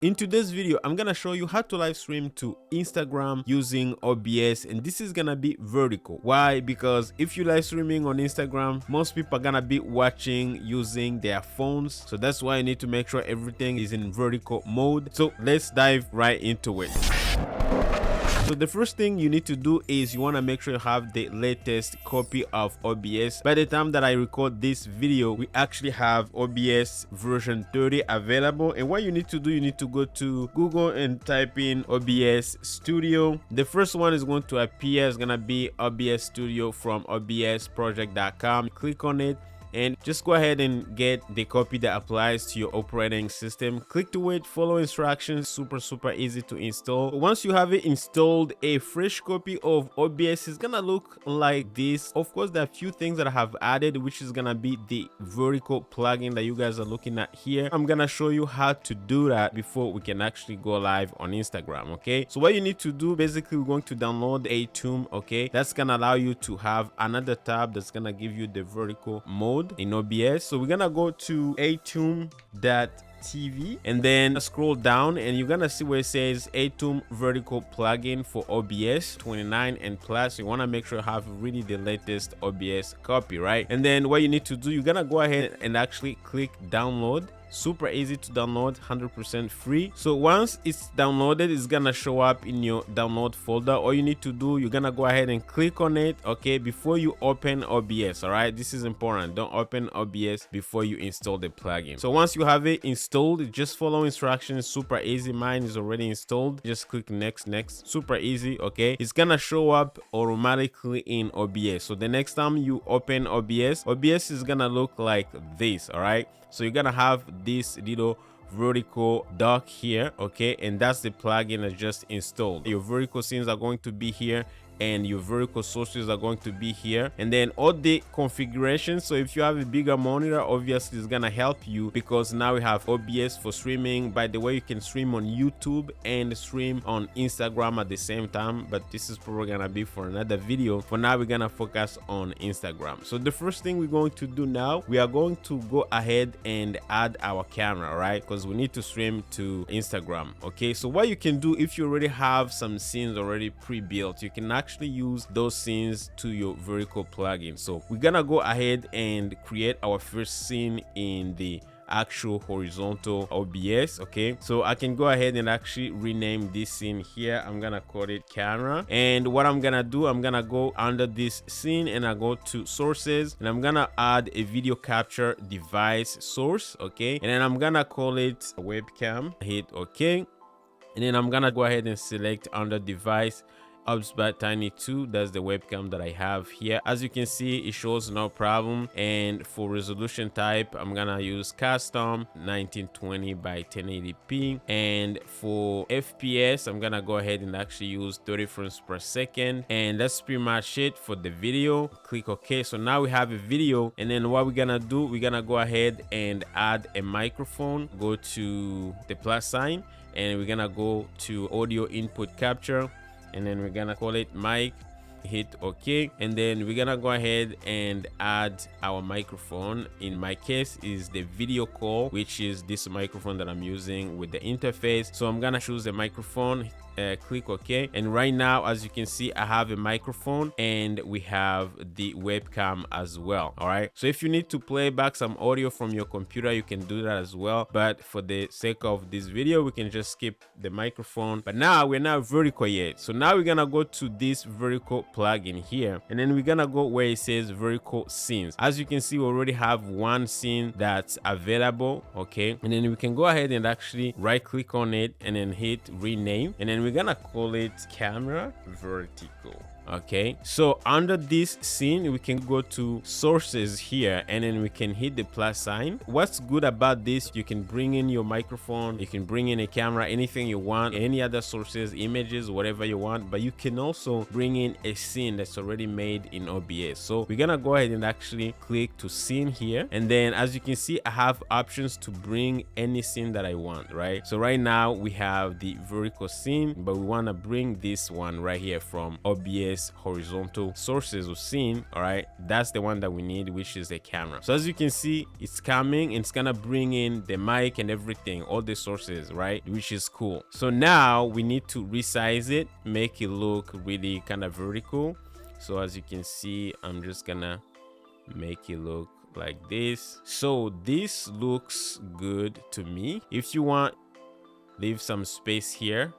In today's video, I'm gonna show you how to live stream to Instagram using OBS, and this is gonna be vertical. Why? Because if you live streaming on Instagram, most people are gonna be watching using their phones, so that's why you need to make sure everything is in vertical mode. So let's dive right into it. So the first thing you need to do is you want to make sure you have the latest copy of OBS. By the time that I record this video, we actually have OBS version 30 available, and what you need to do, you need to go to Google and type in OBS Studio. The first one is going to appear. It's gonna be OBS Studio from obsproject.com. Click on it and just go ahead and get the copy that applies to your operating system. Click to it, follow instructions, super easy to install. Once you have it installed, a fresh copy of OBS is gonna look like this. Of course, there are a few things that I have added, which is gonna be the vertical plugin that you guys are looking at here. I'm gonna show you how to do that before we can actually go live on Instagram. Okay, so what you need to do, basically we're going to download Aitum. Okay, that's gonna allow you to have another tab that's gonna give you the vertical mode in OBS. So we're gonna go to aitum.tv and then scroll down, and you're gonna see where it says Aitum vertical plugin for OBS 29 and plus. You want to make sure you have really the latest OBS copy, right? And then what you need to do, you're gonna go ahead and actually click download. Super easy to download, 100% free. So once it's downloaded, it's gonna show up in your download folder. All you need to do, you're gonna go ahead and click on it, okay, before you open OBS. All right, this is important. Don't open OBS before you install the plugin. So once you have it installed, just follow instructions. Super easy. Mine is already installed. Just click next. Super easy. Okay, it's gonna show up automatically in OBS. So the next time you open OBS is gonna look like this. All right, so you're gonna have this little vertical dock here, okay, and that's the plugin I just installed. Your vertical scenes are going to be here, and your vertical sources are going to be here, and then all the configurations. So if you have a bigger monitor, obviously it's gonna help you, because now we have OBS for streaming. By the way, you can stream on YouTube and stream on Instagram at the same time, but this is probably gonna be for another video. For now, we're gonna focus on Instagram. So the first thing we're going to do now, we are going to go ahead and add our camera, right? Because we need to stream to Instagram. Okay, so what you can do, if you already have some scenes already pre-built, you can actually use those scenes to your vertical plugin. So we're gonna go ahead and create our first scene in the actual horizontal OBS. Okay, so I can go ahead and actually rename this scene here. I'm gonna call it camera, and what I'm gonna do, I'm gonna go under this scene and I go to sources, and I'm gonna add a video capture device source. Okay, and then I'm gonna call it webcam. Hit OK, and then I'm gonna go ahead and select under device Opus Tiny 2. That's the webcam that I have here. As you can see, it shows no problem. And for resolution type, I'm gonna use custom 1920 by 1080p, and for FPS, I'm gonna go ahead and actually use 30 frames per second. And that's pretty much it for the video. Click OK. So now we have a video, and then what we're gonna do, we're gonna go ahead and add a microphone. Go to the plus sign, and we're gonna go to audio input capture, and then we're gonna call it mic. Hit OK, and then we're gonna go ahead and add our microphone. In my case is the video call, which is this microphone that I'm using with the interface. So I'm gonna choose the microphone, click OK, and right now, as you can see, I have a microphone and we have the webcam as well. All right, so if you need to play back some audio from your computer, you can do that as well, but for the sake of this video, we can just skip the microphone. But now we're not vertical yet, so now we're gonna go to this vertical plugin here, and then we're gonna go where it says vertical scenes. As you can see, we already have one scene that's available. Okay, and then we can go ahead and actually right click on it and then hit rename, and then we're gonna call it camera vertical. Okay, so under this scene, we can go to sources here, and then we can hit the plus sign. What's good about this, you can bring in your microphone, you can bring in a camera, anything you want, any other sources, images, whatever you want, but you can also bring in a scene that's already made in OBS. So we're gonna go ahead and actually click to scene here, and then as you can see, I have options to bring any scene that I want, right? So right now we have the vertical scene, but we want to bring this one right here from OBS OBS horizontal sources we've seen, all right, that's the one that we need, which is the camera. So as you can see, it's coming and it's gonna bring in the mic and everything, all the sources, right, which is cool. So now we need to resize it, make it look really kind of vertical. So as you can see, I'm just gonna make it look like this. So this looks good to me. If you want, leave some space here,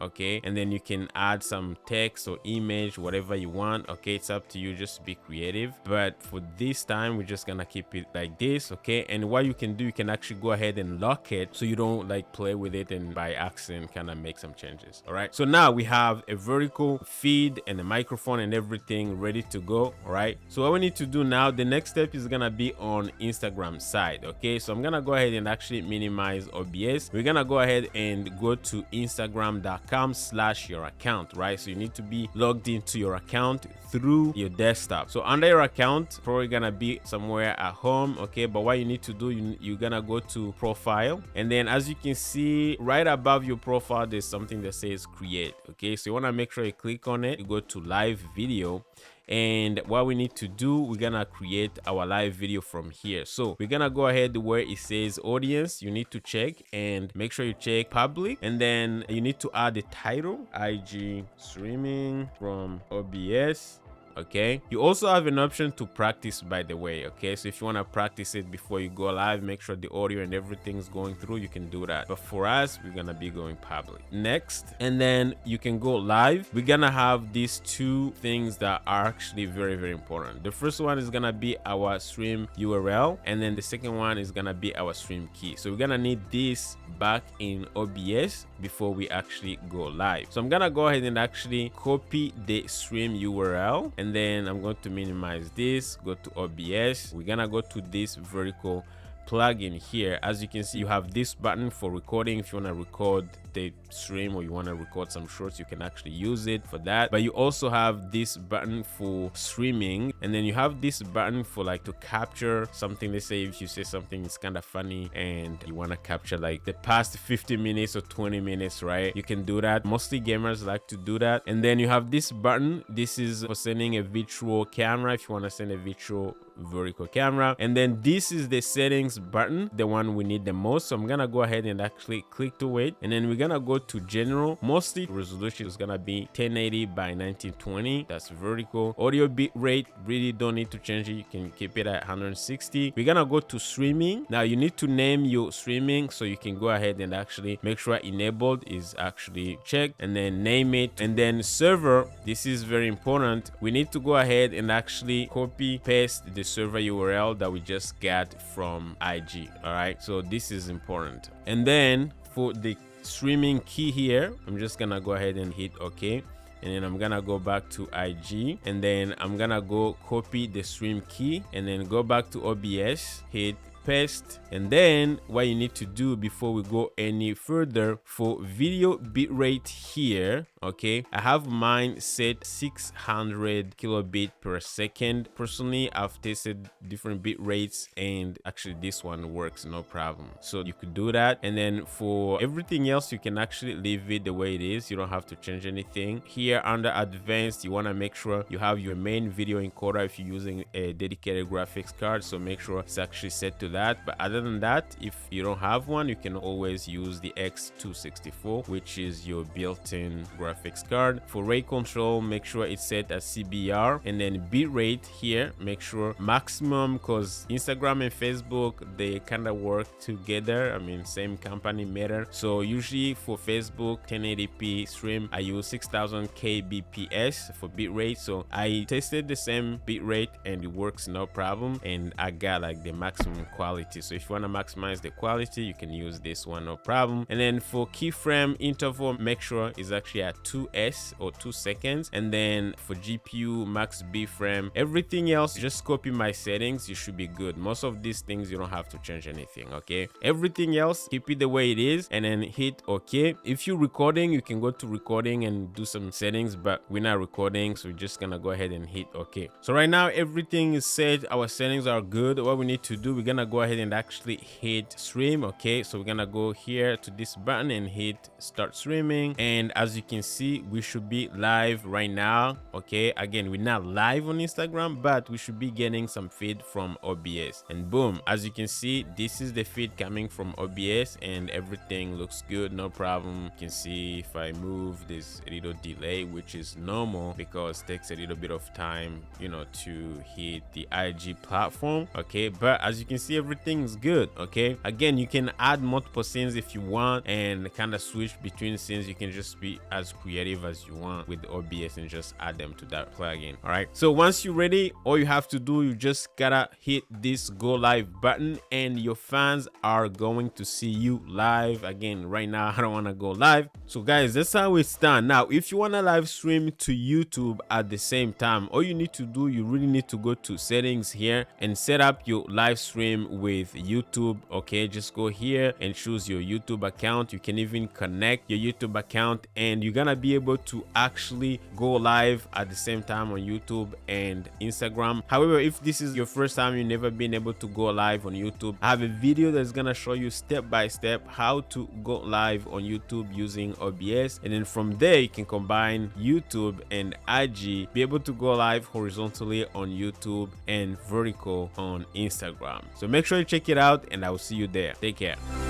okay, and then you can add some text or image, whatever you want, okay, it's up to you, just be creative. But for this time, we're just gonna keep it like this, okay. And what you can do, you can actually go ahead and lock it so you don't like play with it and by accident kind of make some changes. All right, so now we have a vertical feed and a microphone and everything ready to go. All right, so what we need to do now, the next step is gonna be on Instagram side, okay. So I'm gonna go ahead and actually minimize OBS. We're gonna go ahead and go to instagram.com/your account, right? So you need to be logged into your account through your desktop. So under your account, probably gonna be somewhere at home, okay. But what you need to do, you're gonna go to profile, and then as you can see right above your profile, there's something that says create, okay. So you want to make sure you click on it, you go to live video, and what we need to do, we're gonna create our live video from here. So we're gonna go ahead where it says audience, you need to check and make sure you check public, and then you need to add the title, IG streaming from OBS. Okay, you also have an option to practice, by the way, okay. So if you want to practice it before you go live, make sure the audio and everything's going through, you can do that. But for us, we're gonna be going public next, and then you can go live. We're gonna have these two things that are actually very, very important. The first one is gonna be our stream URL, and then the second one is gonna be our stream key. So we're gonna need this back in OBS before we actually go live. So I'm gonna go ahead and actually copy the stream URL, and then I'm going to minimize this, go to OBS. We're gonna go to this vertical plugin here. As you can see, you have this button for recording. If you want to record the stream or you want to record some shorts, you can actually use it for that. But you also have this button for streaming, and then you have this button for like to capture something. Let's say if you say something is kind of funny and you want to capture like the past 50 minutes or 20 minutes, right? You can do that. Mostly gamers like to do that. And then you have this button. This is for sending a virtual camera if you want to send a virtual vertical camera. And then this is the settings button, the one we need the most. So I'm gonna go ahead and actually click to it, and then we're gonna go to general. Mostly resolution is gonna be 1080 by 1920. That's vertical. Audio bit rate, really don't need to change it, you can keep it at 160. We're gonna go to streaming. Now you need to name your streaming, so you can go ahead and actually make sure enabled is actually checked, and then name it. And then server, this is very important. We need to go ahead and actually copy paste the server URL that we just got from IG. All right, so this is important. And then for the streaming key here, I'm just gonna go ahead and hit OK, and then I'm gonna go back to IG, and then I'm gonna go copy the stream key, and then go back to OBS, hit paste. And then what you need to do before we go any further, for video bitrate here, okay, I have mine set 600 kilobit per second. Personally, I've tested different bit rates, and actually this one works no problem, so you could do that. And then for everything else, you can actually leave it the way it is, you don't have to change anything. Here under advanced, you want to make sure you have your main video encoder if you're using a dedicated graphics card, so make sure it's actually set to that. But other than that, if you don't have one, you can always use the X264, which is your built-in graphics card. For rate control, make sure it's set as CBR, and then bitrate here, make sure maximum, because Instagram and Facebook, they kind of work together. I mean, same company, Meta. So usually for Facebook 1080p stream, I use 6000 kbps for bitrate. So I tested the same bitrate and it works no problem, and I got like the maximum quality. So if you want to maximize the quality, you can use this one, no problem. And then for keyframe interval, make sure it's actually at 2s or 2 seconds. And then for GPU max B frame, everything else, just copy my settings, you should be good. Most of these things you don't have to change anything, okay? Everything else, keep it the way it is, and then hit OK. If you're recording, you can go to recording and do some settings, but we're not recording, so we're just gonna go ahead and hit OK. So right now everything is set, our settings are good. What we need to do, we're gonna go ahead and actually hit stream. Okay, so we're gonna go here to this button and hit start streaming, and as you can see, we should be live right now. Okay, again, we're not live on Instagram, but we should be getting some feed from OBS. And boom, as you can see, this is the feed coming from OBS, and everything looks good, no problem. You can see if I move, there's a little delay, which is normal because it takes a little bit of time, you know, to hit the IG platform. Okay, but as you can see, everything is good. Okay, again, you can add multiple scenes if you want and kind of switch between scenes. You can just be as creative as you want with OBS and just add them to that plugin. All right, so once you're ready, all you have to do, you just gotta hit this go live button and your fans are going to see you live. Again, right now I don't want to go live, so guys, that's how it's done. Now if you want to live stream to YouTube at the same time, all you need to do, you really need to go to settings here and set up your live stream with YouTube. Okay, just go here and choose your YouTube account. You can even connect your YouTube account and you're gonna be able to actually go live at the same time on YouTube and Instagram. However, if this is your first time, you've never been able to go live on YouTube, I have a video that's gonna show you step by step how to go live on YouTube using OBS, and then from there you can combine YouTube and IG, be able to go live horizontally on YouTube and vertical on Instagram. So make sure you check it out and I will see you there. Take care.